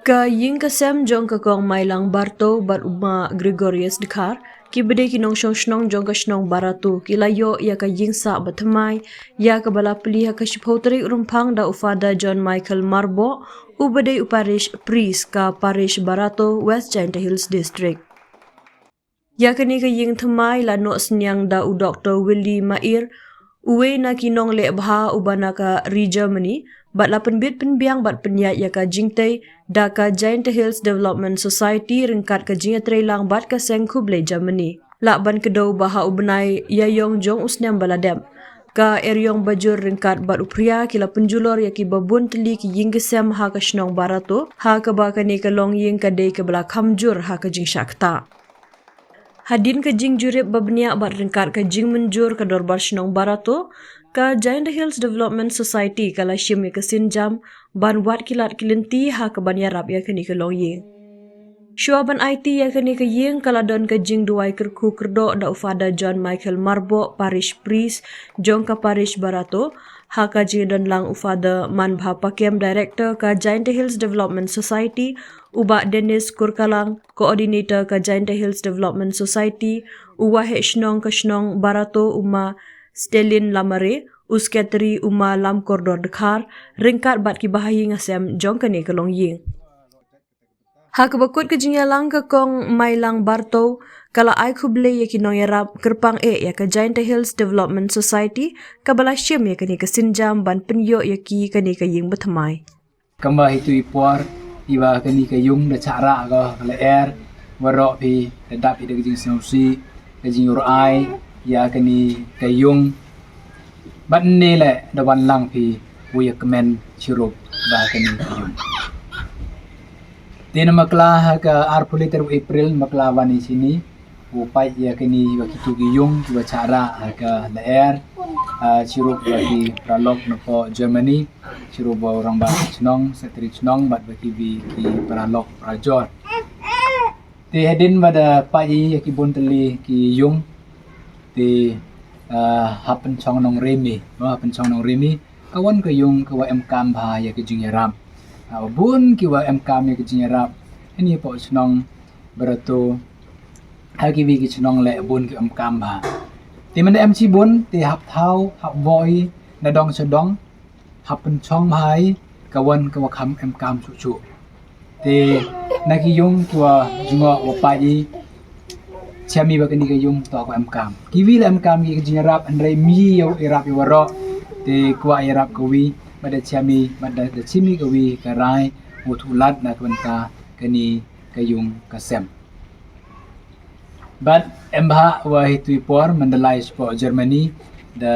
Ka ying kasem jong ka kong mailang barto bar uma Gregorius Dekar ki bede ki nong snong jong ka snong baratu ki layo ya ka ying sa batamai ya ka bala peli ha ka shipotri rumpang da ufada John Michael Marbo ubade uparish priest ka parish barato West Giant Hills District. Ya kani ka ying thamai la no snyang da u Dr. Willie Mair uwe na kinong le bha ubana ka Germany bat la penbit penbiang bat penyat ya ka jingtai da ka Giant Hills Development Society ringkat ka jinga trailang bat ka sengkuble Germany la ban kedo baha ubenai ya yong jong usnyam baladem ka eryong bajur ringkat bat upria kila penjulor ya ki babun teli ki yinggesem ha ka shnong barato ha ka ba ka ni ka long ying ka dei ka bala kamjur ha ka jing shakta. Hadin ka jing jurip babnia bat ringkat ka jing menjur ka dorbar shnong barato ka Giant Hills Development Society kala shim ya ka sinjam ban wat kilat kilinti ha ka ban yarap ya kani ka long ying. Shuaban IT ya kani ka ying kala don ka jing duai kerku kerdo da ufada John Michael Marbo parish priest jong ka parish barato ha ka jing don lang ufada man bha pakem director ka Giant Hills Development Society uba Dennis Kurkalang coordinator ka Giant Hills Development Society uwa he shnong ka shnong barato uma Stelin Lamare usketri uma lam kordor dekhar ringkat bat ki bahayi ngasem jong kani ka long ying. Ha ka bakut ka jingyalang ka kong mailang barto kala ai khuble ya ki nong yarap kerpang ya ka Giant Hills Development Society ka bala shim ya kani ka sinjam ban penyo ya ki kani ka ying bathamai. Kamba itu ipor iba kani ka yung da cara ka le air warok pi da pi da jing snowsi da jing urai ya kani ka yung ban ne le da wan lang pi wi komen chirup ba kani ka yung tin makla ka arpuliter April makla wani sini upai ya kani wa kitu gi yung wa cara ka le air chirup bagi pralog no po Germany chirup ba orang ba chnong setri chnong bat bagi bi ki pralog prajor ti hedin bada pai ya ki bonteli ki yung ti hapen chong nong remi hapen chong nong remi kawan ka yung ka wa em kam ba ya ki jingyaram bun ki wa em kam ya ki jingyaram ini po chnong berato hagi bi ki chnong le bun ki em kam ba ti man em chi bun ti hap thau hap voi na dong sedong hapen chong bhai kawan ka wa kham em kam chu chu ti na ki yung kwa jungo wa pai chami ba kani ka yung to ko em kam ki wi em kam ki jinarap andre mi yo irap yo ro ti kwa irap ko wi bada chami bada da chimi ko wi ka rai uthulat na kwanta kani ka yung ka sem but embha wa hitui por mandalai spo Germany da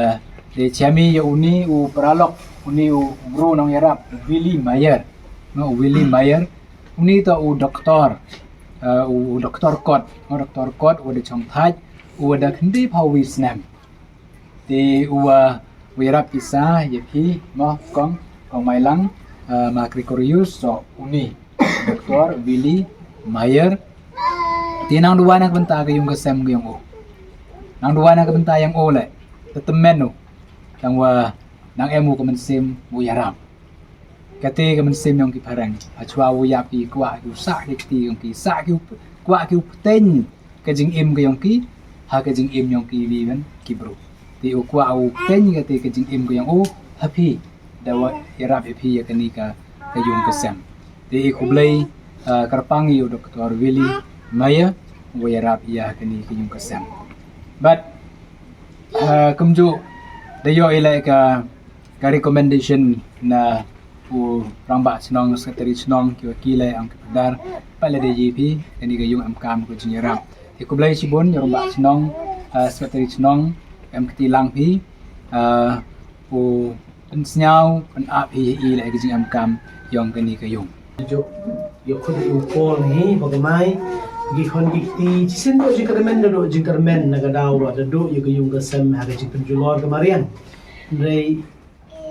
de chami yo uni u pralok uni u bro nong yarap Willie Mayer no Willie Mayer uni to u doktor u doktor kot u de chong thaj u da khndi phawi snam ti u wirap isa yepi mo kong mailang ma Gregorius so uni doktor Willie Mayer tinang dua nak benta ke yung kasem ke yung o nang dua nak benta yang o le tetemen no nang wa nang emu ke mensim bu yaram kate ke mensim yang ki parang achwa wo yapi kwa ku sa ki yung ki sa ki kwa ki ten ke jing im ke yung ki ha ke jing im yung ki wi ben ki bro ti o kwa o ten ke te ke jing im ke yung o happy dawa yarap happy ya kani ka yung kasem ti ku blai karpang yu Dr. Willie Maya wayarap iya kani kayong kasam but kumjo dayo ilay ka recommendation na u ramba chnong secretary chnong kilay ang kapadar pala de JP kani kayong amkam ko jinyarap ikublay sibon yung ramba chnong secretary chnong am katilang pi u pensnyaw pan-up ilay kajing amkam yung kani kayong yo khud upol hi bagamai gi khon dikti chisen do jingkarmen do jingkarmen nagadaw do yo yung gasem ha ga penjulor kemarian rei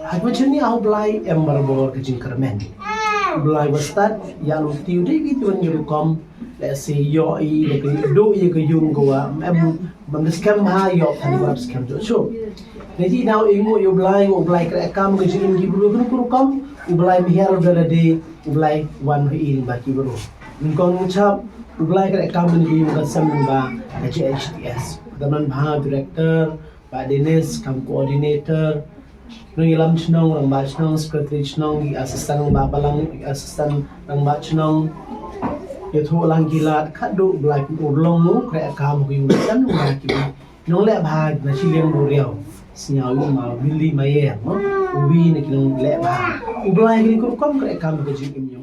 ha macam ni au blai em marbor ke jingkarmen blai wastat ya lu tiu de gi tuan yo kom le si yo i le do yo yung go em scam ha yo than wap scam jo cho neji now ingo yo blai kre kam ke jin gi bulu kun kur kam u blai mi hero dala de u blai wan ho in ba ki bulu min kon chap u blai kre kam ni gi ga sam ba HTS daman bha director ba Dennis kam coordinator no ilam chnong rang ba chnong secretary chnong assistant ba balang assistant rang ba chnong yo thu lang gilat khat do blai ku long nu kre kam ku yu san lu ba ki nong le ba na chi leng do riao sinyao yu ma willi ma ye mo ubi ne ki nong le ba u blai ki ku kom kre kam ku ji im